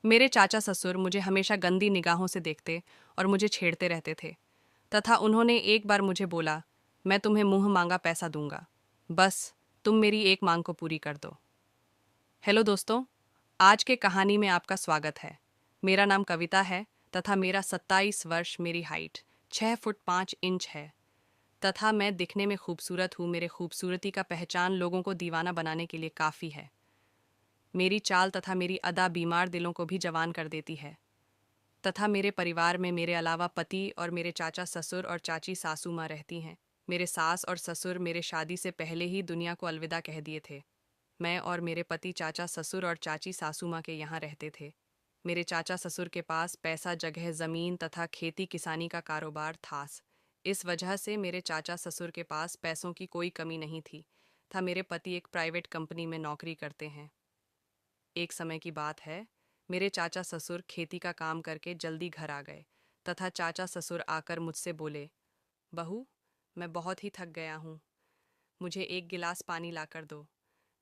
मेरे चाचा ससुर मुझे हमेशा गंदी निगाहों से देखते और मुझे छेड़ते रहते थे। तथा उन्होंने एक बार मुझे बोला, मैं तुम्हें मुंह मांगा पैसा दूंगा, बस तुम मेरी एक मांग को पूरी कर दो। हेलो दोस्तों, आज के कहानी में आपका स्वागत है। मेरा नाम कविता है तथा मेरा 27 वर्ष, मेरी हाइट 6 फुट 5 इंच है तथा मैं दिखने में खूबसूरत हूँ। मेरे खूबसूरती का पहचान लोगों को दीवाना बनाने के लिए काफ़ी है। मेरी चाल तथा मेरी अदा बीमार दिलों को भी जवान कर देती है। तथा मेरे परिवार में मेरे अलावा पति और मेरे चाचा ससुर और चाची सासू माँ रहती हैं। मेरे सास और ससुर मेरे शादी से पहले ही दुनिया को अलविदा कह दिए थे। मैं और मेरे पति चाचा ससुर और चाची सासू माँ के यहाँ रहते थे। मेरे चाचा ससुर के पास पैसा, जगह, ज़मीन तथा खेती किसानी का कारोबार था। इस वजह से मेरे चाचा ससुर के पास पैसों की कोई कमी नहीं थी। मेरे पति एक प्राइवेट कंपनी में नौकरी करते हैं। एक समय की बात है, मेरे चाचा ससुर खेती का काम करके जल्दी घर आ गए तथा चाचा ससुर आकर मुझसे बोले, बहू, मैं बहुत ही थक गया हूँ, मुझे एक गिलास पानी लाकर दो।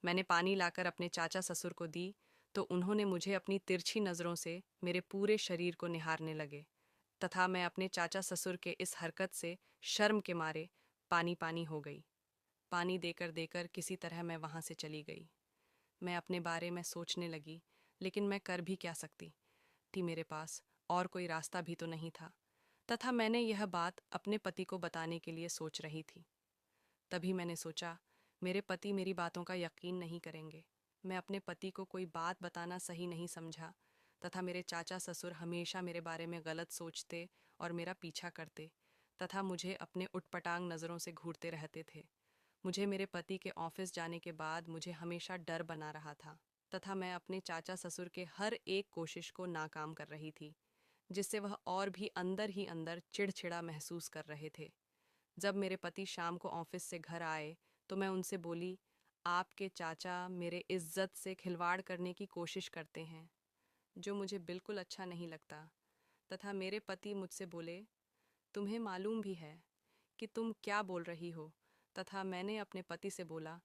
मैंने पानी लाकर अपने चाचा ससुर को दी तो उन्होंने मुझे अपनी तिरछी नज़रों से मेरे पूरे शरीर को निहारने लगे तथा मैं अपने चाचा ससुर के इस हरकत से शर्म के मारे पानी पानी हो गई। पानी देकर देकर किसी तरह मैं वहाँ से चली गई। मैं अपने बारे में सोचने लगी, लेकिन मैं कर भी क्या सकती थी। मेरे पास और कोई रास्ता भी तो नहीं था। तथा मैंने यह बात अपने पति को बताने के लिए सोच रही थी। तभी मैंने सोचा, मेरे पति मेरी बातों का यकीन नहीं करेंगे। मैं अपने पति को कोई बात बताना सही नहीं समझा तथा मेरे चाचा ससुर हमेशा मेरे बारे में गलत सोचते और मेरा पीछा करते तथा मुझे अपने उटपटांग नज़रों से घूरते रहते थे। मुझे मेरे पति के ऑफिस जाने के बाद मुझे हमेशा डर बना रहा था तथा मैं अपने चाचा ससुर के हर एक कोशिश को नाकाम कर रही थी, जिससे वह और भी अंदर ही अंदर चिड़चिड़ा महसूस कर रहे थे। जब मेरे पति शाम को ऑफिस से घर आए तो मैं उनसे बोली, आपके चाचा मेरे इज्जत से खिलवाड़ करने की कोशिश करते हैं, जो मुझे बिल्कुल अच्छा नहीं लगता। तथा मेरे पति मुझसे बोले, तुम्हें मालूम भी है कि तुम क्या बोल रही हो। तथा मैंने अपने पति से बोला,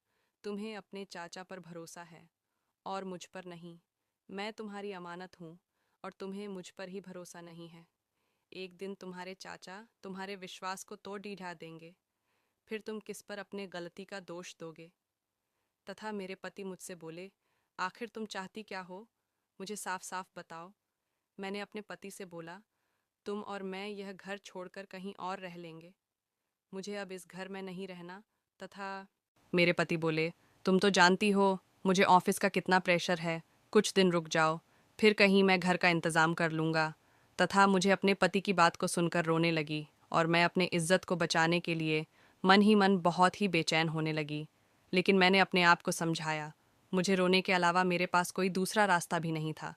तुम्हें अपने चाचा पर भरोसा है और मुझ पर नहीं। मैं तुम्हारी अमानत हूँ और तुम्हें मुझ पर ही भरोसा नहीं है। एक दिन तुम्हारे चाचा तुम्हारे विश्वास को तोड़ ढा देंगे, फिर तुम किस पर अपने गलती का दोष दोगे। तथा मेरे पति मुझसे बोले, आखिर तुम चाहती क्या हो, मुझे साफ साफ बताओ। मैंने अपने पति से बोला, तुम और मैं यह घर छोड़कर कहीं और रह लेंगे, मुझे अब इस घर में नहीं रहना। तथा मेरे पति बोले, तुम तो जानती हो मुझे ऑफिस का कितना प्रेशर है, कुछ दिन रुक जाओ, फिर कहीं मैं घर का इंतज़ाम कर लूँगा। तथा मुझे अपने पति की बात को सुनकर रोने लगी और मैं अपने इज्जत को बचाने के लिए मन ही मन बहुत ही बेचैन होने लगी। लेकिन मैंने अपने आप को समझाया, मुझे रोने के अलावा मेरे पास कोई दूसरा रास्ता भी नहीं था।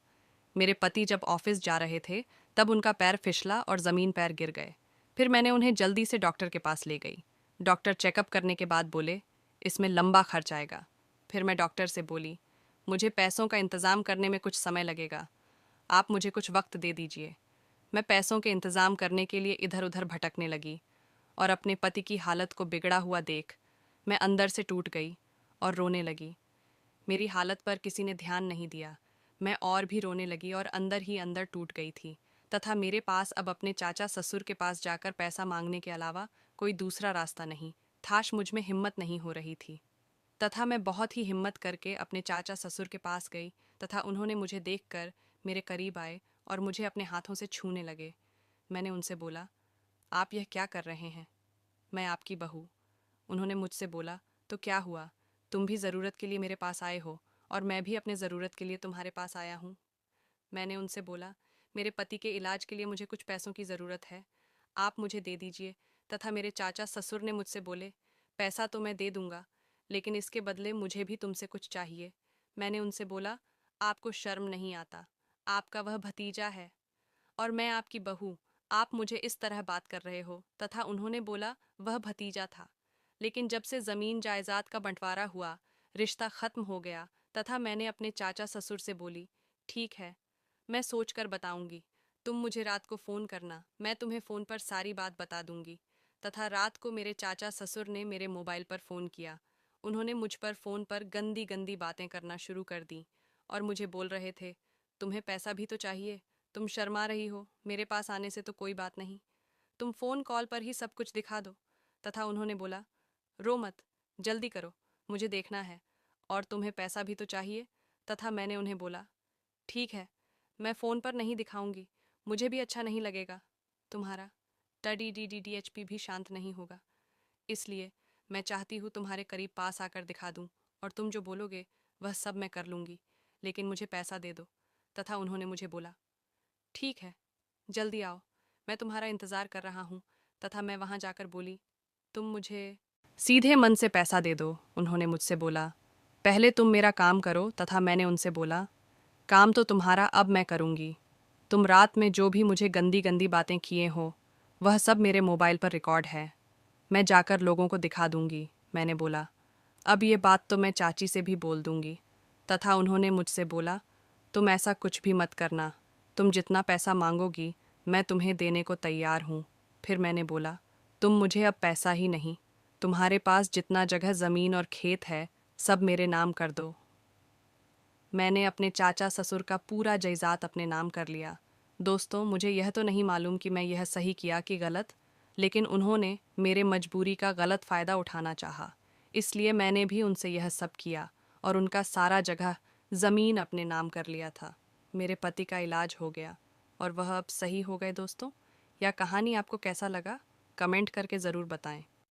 मेरे पति जब ऑफिस जा रहे थे तब उनका पैर फिसला और ज़मीन पैर गिर गए। फिर मैंने उन्हें जल्दी से डॉक्टर के पास ले गई। डॉक्टर चेकअप करने के बाद बोले, इसमें लंबा खर्च आएगा। फिर मैं डॉक्टर से बोली, मुझे पैसों का इंतज़ाम करने में कुछ समय लगेगा, आप मुझे कुछ वक्त दे दीजिए। मैं पैसों के इंतज़ाम करने के लिए इधर उधर भटकने लगी और अपने पति की हालत को बिगड़ा हुआ देख मैं अंदर से टूट गई और रोने लगी। मेरी हालत पर किसी ने ध्यान नहीं दिया। मैं और भी रोने लगी और अंदर ही अंदर टूट गई थी। तथा मेरे पास अब अपने चाचा ससुर के पास जाकर पैसा मांगने के अलावा कोई दूसरा रास्ता नहीं था। मुझ में हिम्मत नहीं हो रही थी। तथा मैं बहुत ही हिम्मत करके अपने चाचा ससुर के पास गई तथा उन्होंने मुझे देखकर मेरे करीब आए और मुझे अपने हाथों से छूने लगे। मैंने उनसे बोला, आप यह क्या कर रहे हैं, मैं आपकी बहू। उन्होंने मुझसे बोला, तो क्या हुआ, तुम भी ज़रूरत के लिए मेरे पास आए हो और मैं भी अपने ज़रूरत के लिए तुम्हारे पास आया हूँ। मैंने उनसे बोला, मेरे पति के इलाज के लिए मुझे कुछ पैसों की ज़रूरत है, आप मुझे दे दीजिए। तथा मेरे चाचा ससुर ने मुझसे बोले, पैसा तो मैं दे दूंगा, लेकिन इसके बदले मुझे भी तुमसे कुछ चाहिए। मैंने उनसे बोला, आपको शर्म नहीं आता, आपका वह भतीजा है और मैं आपकी बहू, आप मुझे इस तरह बात कर रहे हो। तथा उन्होंने बोला, वह भतीजा था, लेकिन जब से ज़मीन जायदाद का बंटवारा हुआ रिश्ता ख़त्म हो गया। तथा मैंने अपने चाचा ससुर से बोली, ठीक है, मैं सोच कर बताऊंगी, तुम मुझे रात को फ़ोन करना, मैं तुम्हें फ़ोन पर सारी बात बता दूंगी। तथा रात को मेरे चाचा ससुर ने मेरे मोबाइल पर फ़ोन किया। उन्होंने मुझ पर फ़ोन पर गंदी गंदी बातें करना शुरू कर दी और मुझे बोल रहे थे, तुम्हें पैसा भी तो चाहिए। तुम शर्मा रही हो, मेरे पास आने से तो कोई बात नहीं, तुम फ़ोन कॉल पर ही सब कुछ दिखा दो। तथा उन्होंने बोला, रो मत, जल्दी करो, मुझे देखना है, और तुम्हें पैसा भी तो चाहिए। तथा मैंने उन्हें बोला, ठीक है, मैं फ़ोन पर नहीं दिखाऊंगी, मुझे भी अच्छा नहीं लगेगा। तुम्हारा TDDDHP भी शांत नहीं होगा, इसलिए मैं चाहती हूँ तुम्हारे करीब पास आकर दिखा दूँ, और तुम जो बोलोगे वह सब मैं कर लूँगी, लेकिन मुझे पैसा दे दो। तथा उन्होंने मुझे बोला, ठीक है, जल्दी आओ, मैं तुम्हारा इंतज़ार कर रहा हूँ। तथा मैं वहाँ जाकर बोली, तुम मुझे सीधे मन से पैसा दे दो। उन्होंने मुझसे बोला, पहले तुम मेरा काम करो। तथा मैंने उनसे बोला, काम तो तुम्हारा अब मैं करूँगी। तुम रात में जो भी मुझे गंदी गंदी बातें किए हो वह सब मेरे मोबाइल पर रिकॉर्ड है, मैं जाकर लोगों को दिखा दूंगी। मैंने बोला, अब ये बात तो मैं चाची से भी बोल दूंगी। तथा उन्होंने मुझसे बोला, तुम ऐसा कुछ भी मत करना, तुम जितना पैसा मांगोगी मैं तुम्हें देने को तैयार हूँ। फिर मैंने बोला, तुम मुझे अब पैसा ही नहीं, तुम्हारे पास जितना जगह ज़मीन और खेत है सब मेरे नाम कर दो। मैंने अपने चाचा ससुर का पूरा जायदाद अपने नाम कर लिया। दोस्तों, मुझे यह तो नहीं मालूम कि मैं यह सही किया कि गलत, लेकिन उन्होंने मेरे मजबूरी का गलत फ़ायदा उठाना चाहा, इसलिए मैंने भी उनसे यह सब किया और उनका सारा जगह ज़मीन अपने नाम कर लिया था। मेरे पति का इलाज हो गया और वह अब सही हो गए। दोस्तों, यह कहानी आपको कैसा लगा, कमेंट करके ज़रूर बताएं।